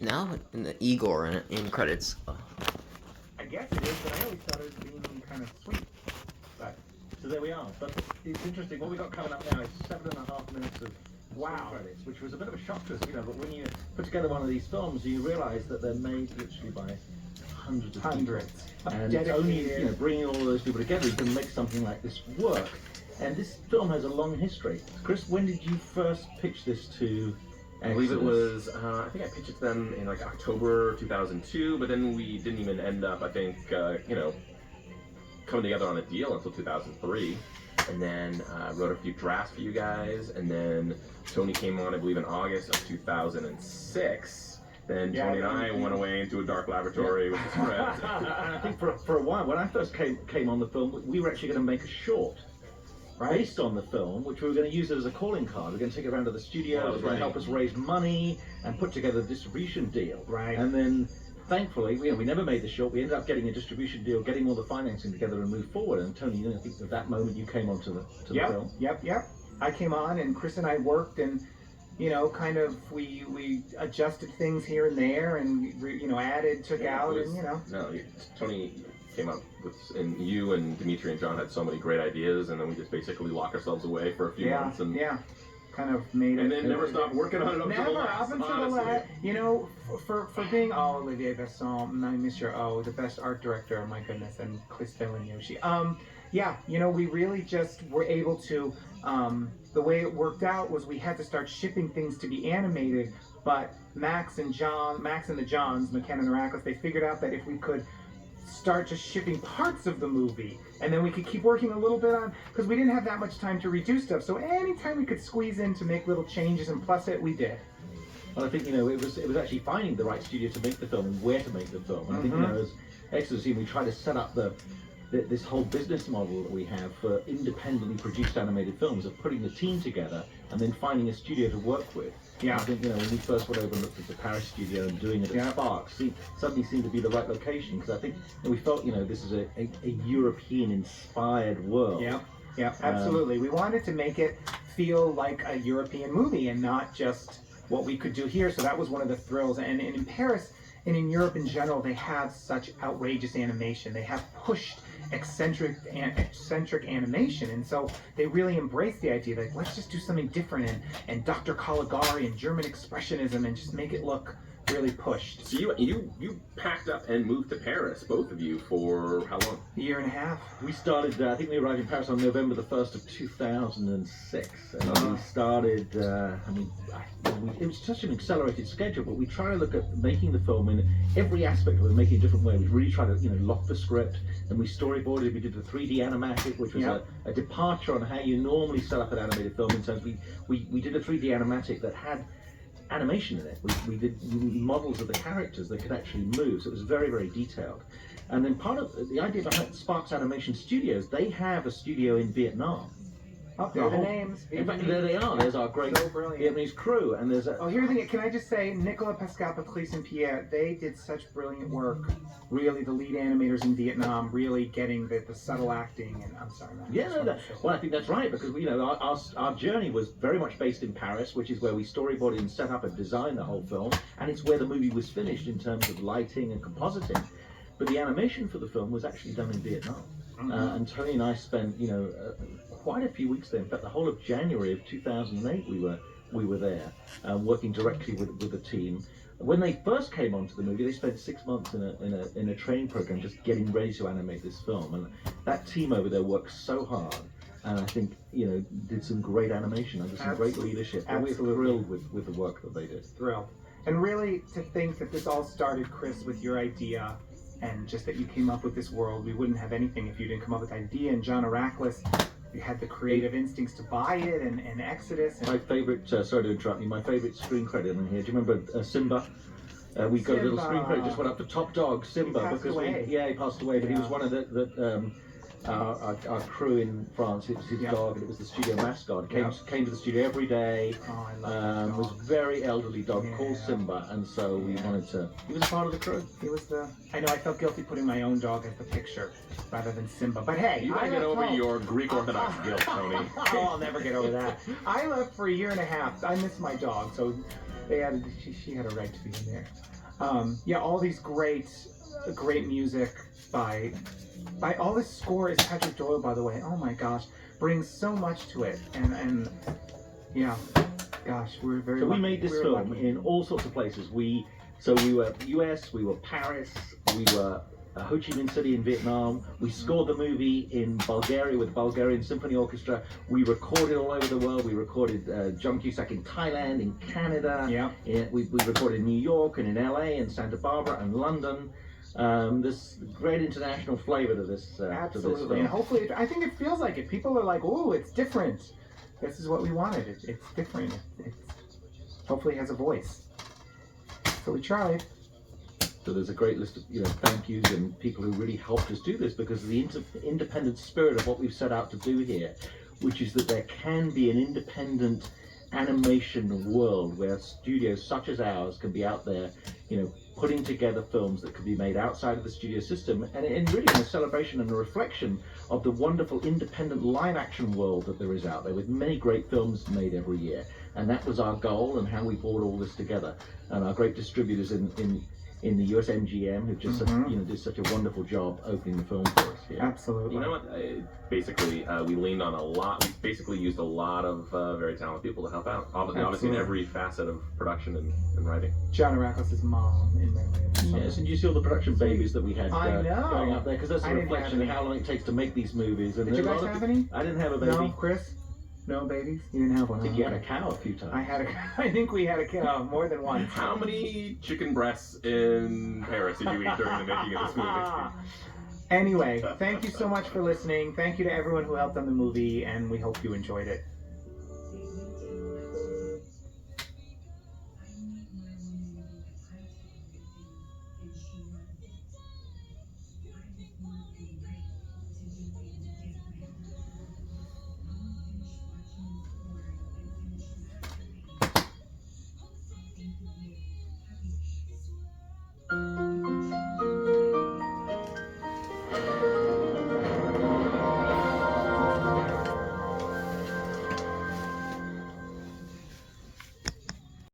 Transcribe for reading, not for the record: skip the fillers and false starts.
now in the Igor in credits. I guess it is, but I always thought it was being kind of sweet. But So there we are. But it's interesting. What we got coming up now is 7.5 minutes of wow. credits, which was a bit of a shock to us, But when you put together one of these films, you realise that they're made literally by hundreds of people. And it's only bringing all of those people together you can make something like this work. And this film has a long history. Chris, when did you first pitch this to? I believe it was, I think I pitched it to them in like October 2002, but then we didn't even end up, I think, coming together on a deal until 2003. And then wrote a few drafts for you guys, and then Tony came on, I believe, in August of 2006. Then Tony and I went away into a dark laboratory with the script. And I think for a while, when I first came on the film, we were actually going to make a short. Right. Based on the film, which we were going to use it as a calling card. We're going to take it around to the studio, it was going to help us raise money and put together a distribution deal. Right. And then, thankfully, we never made the short. We ended up getting a distribution deal, getting all the financing together and moved forward. And Tony, I think at that moment you came onto the film. Yep. I came on, and Chris and I worked, and kind of we adjusted things here and there, and added, took out, and No, Tony came up with, and you and Dimitri and John had so many great ideas, and then we just basically locked ourselves away for a few months, and kind of made it, and then never stopped working on it up until the last. For being Olivier Besson, my Monsieur the best art director, my goodness, and Christelle and Yoshi. We really just were able to. The way it worked out was we had to start shipping things to be animated, but Max and the Johns, McKenna and Herakles, they figured out that if we could start just shipping parts of the movie, and then we could keep working a little bit on, because we didn't have that much time to redo stuff. So anytime we could squeeze in to make little changes and plus it, we did. Well, I think it was actually finding the right studio to make the film and where to make the film. And I think as Ecstasy, we try to set up this whole business model that we have for independently produced animated films of putting the team together and then finding a studio to work with. Yeah. I think when we first went over and looked at the Paris studio and doing it at Sparks, suddenly seemed to be the right location, because I think we felt this is a European-inspired world. Yeah, absolutely. We wanted to make it feel like a European movie and not just what we could do here. So that was one of the thrills. And in Paris and in Europe in general, they have such outrageous animation. They have pushed eccentric animation, and so they really embrace the idea that let's just do something different and Dr. Caligari and German expressionism and just make it look really pushed. So you packed up and moved to Paris, both of you, for how long? A year and a half. We started, I think we arrived in Paris on November the 1st of 2006, and we started, it was such an accelerated schedule, but we try to look at making the film in every aspect of it, making it a different way. We really try to, lock the script, and we storyboarded, we did the 3D animatic, which was a departure on how you normally set up an animated film, in terms we did a 3D animatic that had animation in it. We did models of the characters that could actually move, so it was very, very detailed. And then part of the idea behind Sparks Animation Studios, they have a studio in Vietnam. Oh, there are the names. In fact, there they are. There's our great Vietnamese crew, and there's a... Oh, here's the thing. Can I just say, Nicolas Pascal, Patrice, and Pierre, they did such brilliant work. Really, the lead animators in Vietnam, really getting the subtle acting, and I'm sorry, man. Well, I think that's right, because our journey was very much based in Paris, which is where we storyboarded and set up and designed the whole film, and it's where the movie was finished in terms of lighting and compositing. But the animation for the film was actually done in Vietnam. And Tony and I spent, quite a few weeks there. In fact, the whole of January of 2008, we were there, working directly with the team. When they first came onto the movie, they spent 6 months in a training program just getting ready to animate this film. And that team over there worked so hard, and I think did some great animation under some great leadership. And we're thrilled with the work that they did. Thrilled. And really, to think that this all started, Chris, with your idea, and just that you came up with this world. We wouldn't have anything if you didn't come up with the idea. And John Herakles, you had the creative instincts to buy it, and Exodus. And my favorite, sorry to interrupt you, my favorite screen credit in here. Do you remember Simba? We got a little screen credit, just went up for Top Dog, Simba, he passed away. He passed away, but he was one of our crew in France. It was his dog, and it was the studio mascot. Came to the studio every day. Oh, I love that Was dog. a very elderly dog called Yeah. Simba, and so we wanted to. He was a part of the crew. He was the. I know I felt guilty putting my own dog as the picture rather than Simba. But hey, You I gotta get left over home. your Greek Orthodox guilt, Tony. Oh, I'll never get over that. I left for a year and a half. I miss my dog, so they had she had a right to be in there. Yeah, all these great music by all this score is Patrick Doyle, by the way. Oh my gosh, brings so much to it, and yeah, gosh, we're very. So we lucky. made this We're film lucky. in all sorts of places. We were US, we were Paris, we were Ho Chi Minh City in Vietnam. We scored the movie in Bulgaria with the Bulgarian Symphony Orchestra. We recorded all over the world. We recorded John Cusack in Thailand, in Canada. Yeah. We recorded in New York and in LA and Santa Barbara and London. There's great international flavor to this. Absolutely, to this and film. hopefully, I think it feels like it. People are like, "Oh, it's different. This is what we wanted. It's different. It's hopefully it has a voice." So we tried. So there's a great list of thank yous and people who really helped us do this, because of the independent spirit of what we've set out to do here, which is that there can be an independent animation world where studios such as ours can be out there, putting together films that could be made outside of the studio system, and really in a celebration and a reflection of the wonderful independent live action world that there is out there, with many great films made every year. And that was our goal and how we brought all this together. And our great distributors in the US MGM, who just did such a wonderful job opening the film for us here. Absolutely. You know what? Basically, we leaned on a lot. We basically used a lot of very talented people to help out. Obviously, in Absolutely. every facet of production and writing. John Arakos' mom in memory of his son. Yes, and you see all the production babies that we had I know. going up there, because that's I a didn't reflection have of how long it takes to make these movies. And Did you there are a guys lot of have any? I didn't have a baby. No, Chris? No babies? You didn't have one. I think you had a cow a few times. I had I think we had a cow more than one. How many chicken breasts in Paris did you eat during the making of this movie? Anyway, thank you so much for listening. Thank you to everyone who helped on the movie, and we hope you enjoyed it.